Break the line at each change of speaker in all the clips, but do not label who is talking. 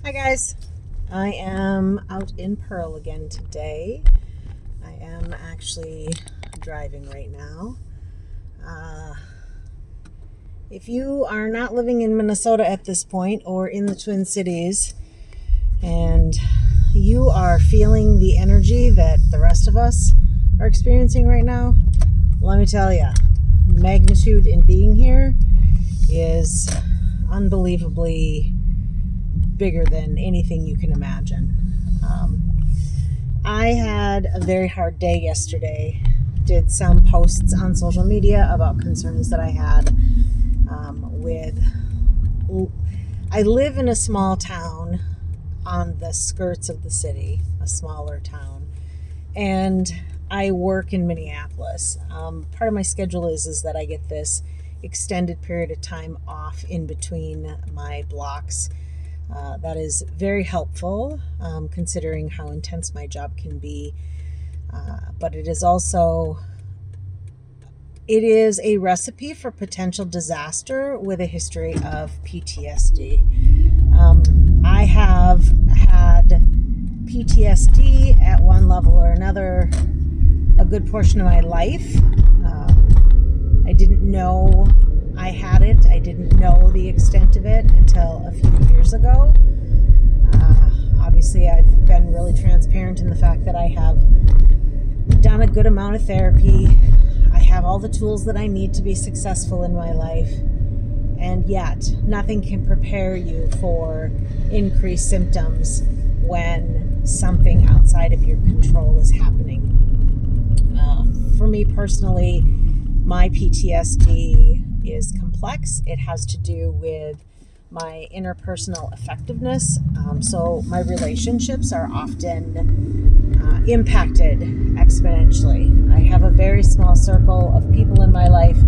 Hi guys, I am out in Pearl again today. I am actually driving right now. If you are not living in Minnesota at this point or in the Twin Cities and you are feeling the energy that the rest of us are experiencing right now, let me tell you, magnitude in being here is unbelievably bigger than anything you can imagine. I had a very hard day yesterday. Did some posts on social media about concerns that I had I live in a small town on the skirts of the city, a smaller town, and I work in Minneapolis. Part of my schedule is that I get this extended period of time off in between my blocks. That is very helpful, considering how intense my job can be. But it is a recipe for potential disaster with a history of PTSD. I have had PTSD at one level or another a good portion of my life. I didn't know I had it. I didn't know the extent of it until a few years ago. Obviously, I've been really transparent in the fact that I have done a good amount of therapy. I have all the tools that I need to be successful in my life. And yet, nothing can prepare you for increased symptoms when something outside of your control is happening. For me personally, my PTSD is complex. It has to do with my interpersonal effectiveness. So my relationships are often impacted exponentially. I have a very small circle of people in my life,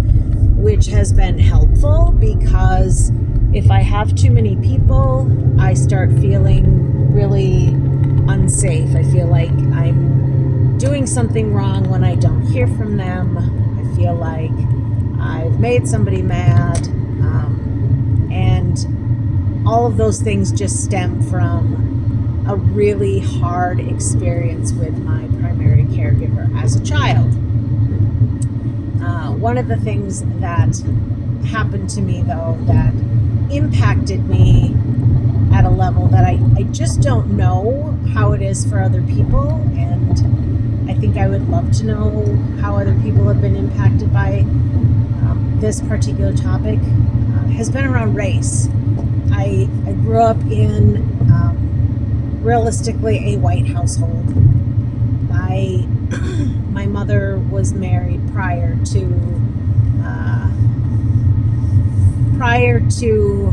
which has been helpful because if I have too many people, I start feeling really unsafe. I feel like I'm doing something wrong when I don't hear from them. I feel like I've made somebody mad. And all of those things just stem from a really hard experience with my primary caregiver as a child. One of the things that happened to me, though, that impacted me at a level that I just don't know how it is for other people, and I think I would love to know how other people have been impacted by this particular topic, has been around race. I grew up in realistically a white household. My mother was married prior to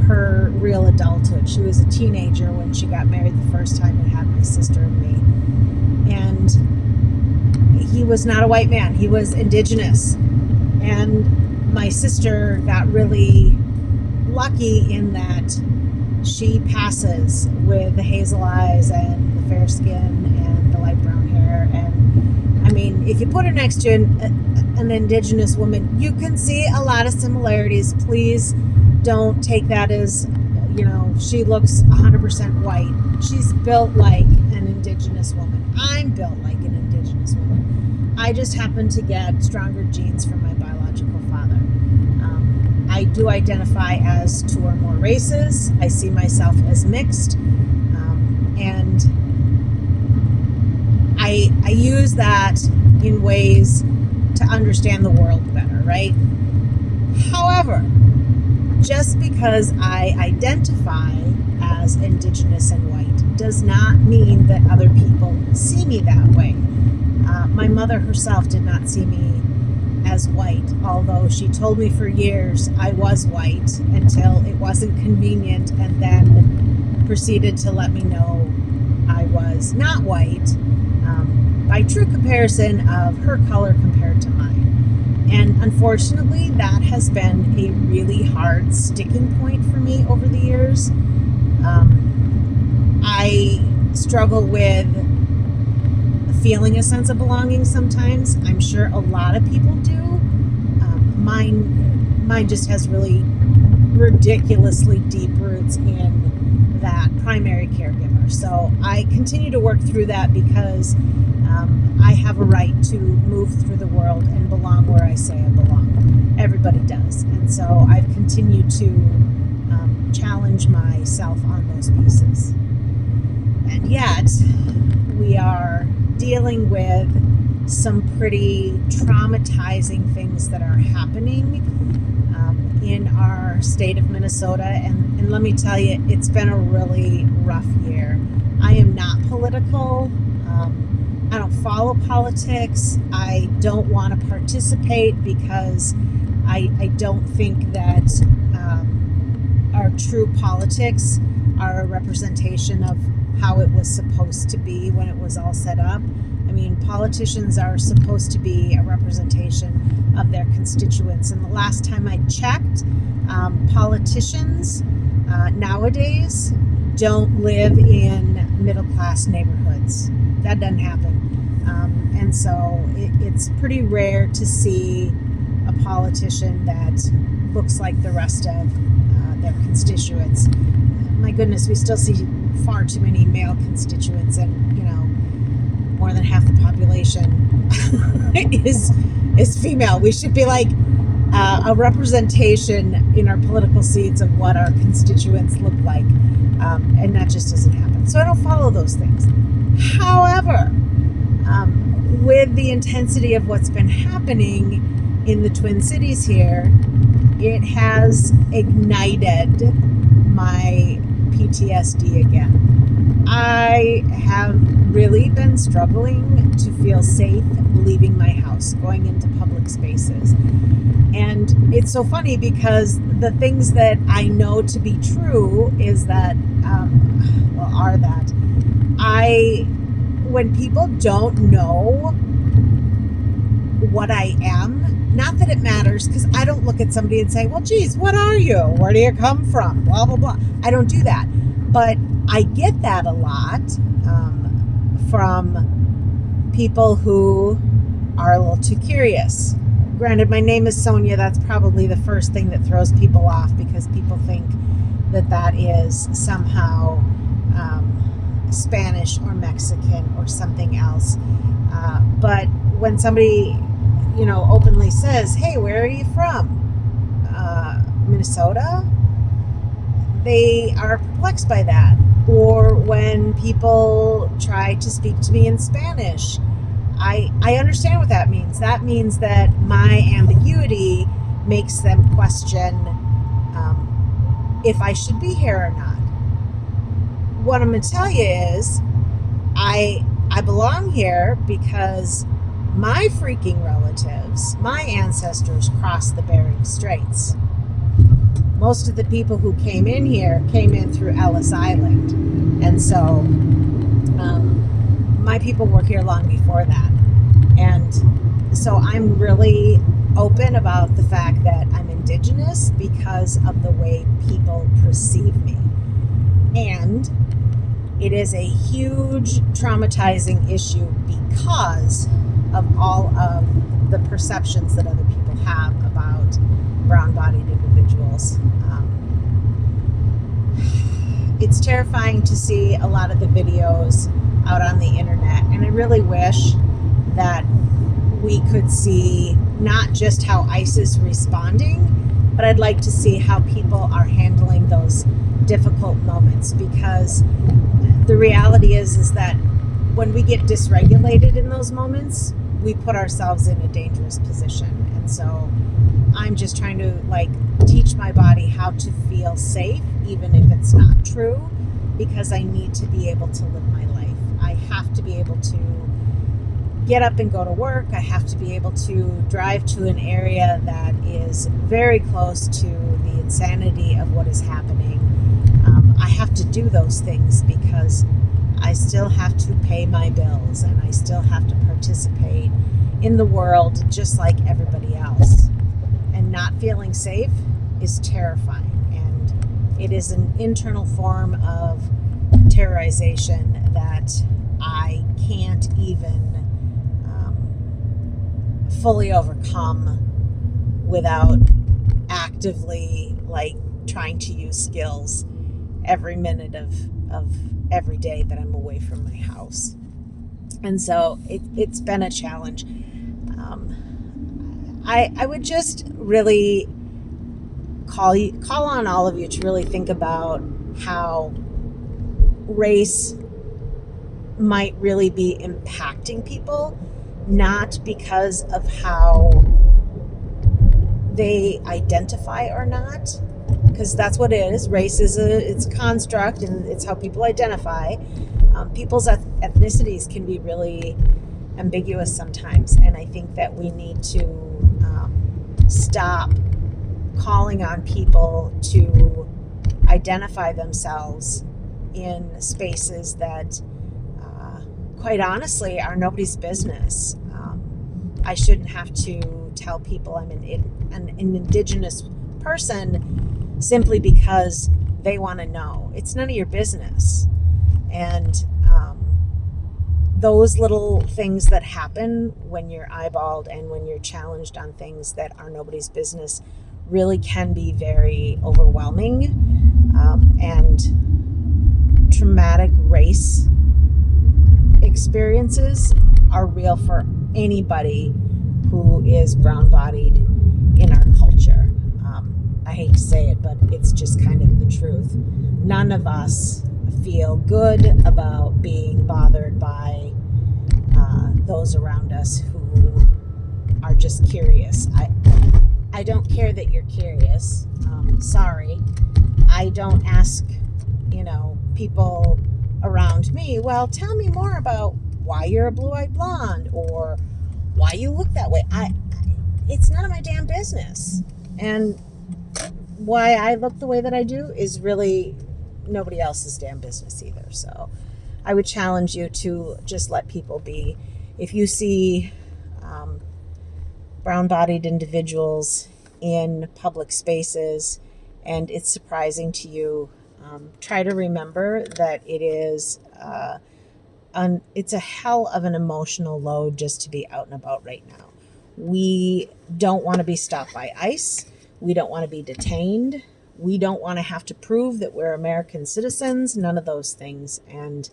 her real adulthood. She was a teenager when she got married the first time and had my sister and me. And he was not a white man. He was indigenous. And my sister got really lucky in that she passes with the hazel eyes and the fair skin and the light brown hair. And I mean, if you put her next to an indigenous woman, you can see a lot of similarities. Please don't take that as, she looks 100% white. She's built like an indigenous woman. I'm built like an indigenous woman. I just happen to get stronger genes from my biological father. I do identify as two or more races. I see myself as mixed. And I use that in ways to understand the world better, right? However, just because I identify as indigenous and white does not mean that other people see me that way. My mother herself did not see me as white, although she told me for years I was white until it wasn't convenient, and then proceeded to let me know I was not white by true comparison of her color compared to mine. And unfortunately, that has been a really hard sticking point for me over the years. I struggle with feeling a sense of belonging sometimes. I'm sure a lot of people do. Mine just has really ridiculously deep roots in that primary primary caregiver. So I continue to work through that because I have a right to move through the world and belong where I say I belong. Everybody does. And so I've continued to challenge myself on those pieces. And yet, we are dealing with some pretty traumatizing things that are happening in our state of Minnesota. And let me tell you, it's been a really rough year. I am not political. I don't follow politics. I don't want to participate because I don't think that our true politics are a representation of how it was supposed to be when it was all set up. I mean, politicians are supposed to be a representation of their constituents. And the last time I checked, politicians nowadays don't live in middle-class neighborhoods. That doesn't happen. And so it's pretty rare to see a politician that looks like the rest of their constituents. My goodness, we still see far too many male constituents, and more than half the population is female. We should be like a representation in our political seats of what our constituents look like, and that just doesn't happen. So I don't follow those things. However, with the intensity of what's been happening in the Twin Cities here, it has ignited my PTSD again. I have really been struggling to feel safe leaving my house, going into public spaces. And it's so funny because the things that I know to be true is that, when people don't know what I am, not that it matters, because I don't look at somebody and say, well, geez, what are you? Where do you come from? Blah, blah, blah. I don't do that. But I get that a lot from people who are a little too curious. Granted, my name is Sonia. That's probably the first thing that throws people off, because people think that is somehow Spanish or Mexican or something else. But when somebody, openly says, hey, where are you from? Minnesota? They are perplexed by that. Or when people try to speak to me in Spanish, I understand what that means. That means that my ambiguity makes them question if I should be here or not. What I'm going to tell you is I belong here because my freaking relatives, my ancestors, crossed the Bering Straits. Most of the people who came in here came in through Ellis Island. And so my people were here long before that. And so I'm really open about the fact that I'm Indigenous because of the way people perceive me. And it is a huge traumatizing issue because of all of the perceptions that other people have about brown-bodied individuals. It's terrifying to see a lot of the videos out on the internet, and I really wish that we could see not just how ICE is responding, but I'd like to see how people are handling those difficult moments, because the reality is that when we get dysregulated in those moments, we put ourselves in a dangerous position. And so I'm just trying to teach my body how to feel safe, even if it's not true, because I need to be able to live my life. I have to be able to get up and go to work. I have to be able to drive to an area that is very close to the insanity of what is happening. I have to do those things because I still have to pay my bills and I still have to participate in the world just like everybody else. And not feeling safe is terrifying, and it is an internal form of terrorization that I can't even fully overcome without actively trying to use skills every minute of of every day that I'm away from my house. And so it's been a challenge. I would just really call on all of you to really think about how race might really be impacting people, not because of how they identify or not, because that's what it is. Race is it's a construct, and it's how people identify. People's ethnicities can be really ambiguous sometimes, and I think that we need to stop calling on people to identify themselves in spaces that quite honestly are nobody's business. I shouldn't have to tell people I'm an indigenous person simply because they want to know. It's none of your business. And those little things that happen when you're eyeballed and when you're challenged on things that are nobody's business really can be very overwhelming. And traumatic race experiences are real for anybody who is brown-bodied in our culture. I hate to say it, but it's just kind of the truth. None of us feel good about being bothered by those around us who are just curious. I don't care that you're curious. Sorry. I don't ask, people around me, well, tell me more about why you're a blue-eyed blonde or why you look that way. It's none of my damn business. And why I look the way that I do is really nobody else's damn business either. So I would challenge you to just let people be. If you see brown-bodied individuals in public spaces and it's surprising to you, try to remember that it's a hell of an emotional load just to be out and about right now. We don't want to be stopped by ICE. We don't want to be detained. We don't want to have to prove that we're American citizens, none of those things. And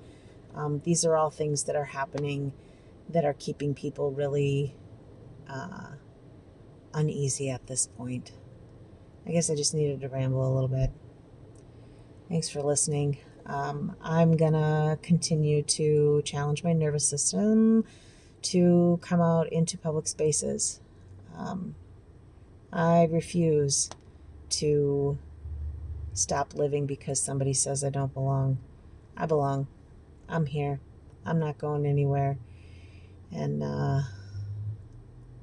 these are all things that are happening that are keeping people really uneasy at this point. I guess I just needed to ramble a little bit. Thanks for listening. I'm going to continue to challenge my nervous system to come out into public spaces. I refuse to stop living because somebody says I don't belong. I belong. I'm here. I'm not going anywhere. And I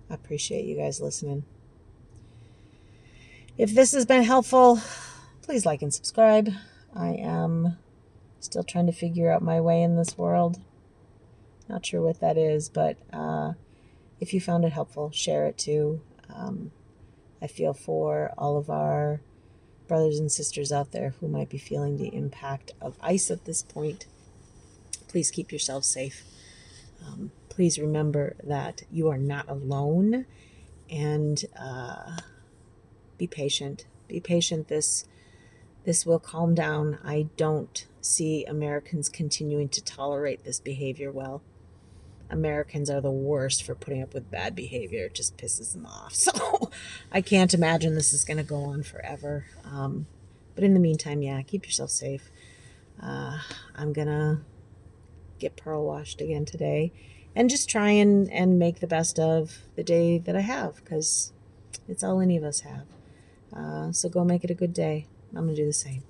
appreciate you guys listening. If this has been helpful, please like and subscribe. I am still trying to figure out my way in this world. Not sure what that is, but if you found it helpful, share it too. I feel for all of our brothers and sisters out there who might be feeling the impact of ICE at this point. Please keep yourself safe. Please remember that you are not alone, and be patient. Be patient. This will calm down. I don't see Americans continuing to tolerate this behavior well. Americans are the worst for putting up with bad behavior. It just pisses them off. So I can't imagine this is going to go on forever. But in the meantime, keep yourself safe. I'm going to get pearl washed again today and just try and make the best of the day that I have, because it's all any of us have. So go make it a good day. I'm going to do the same.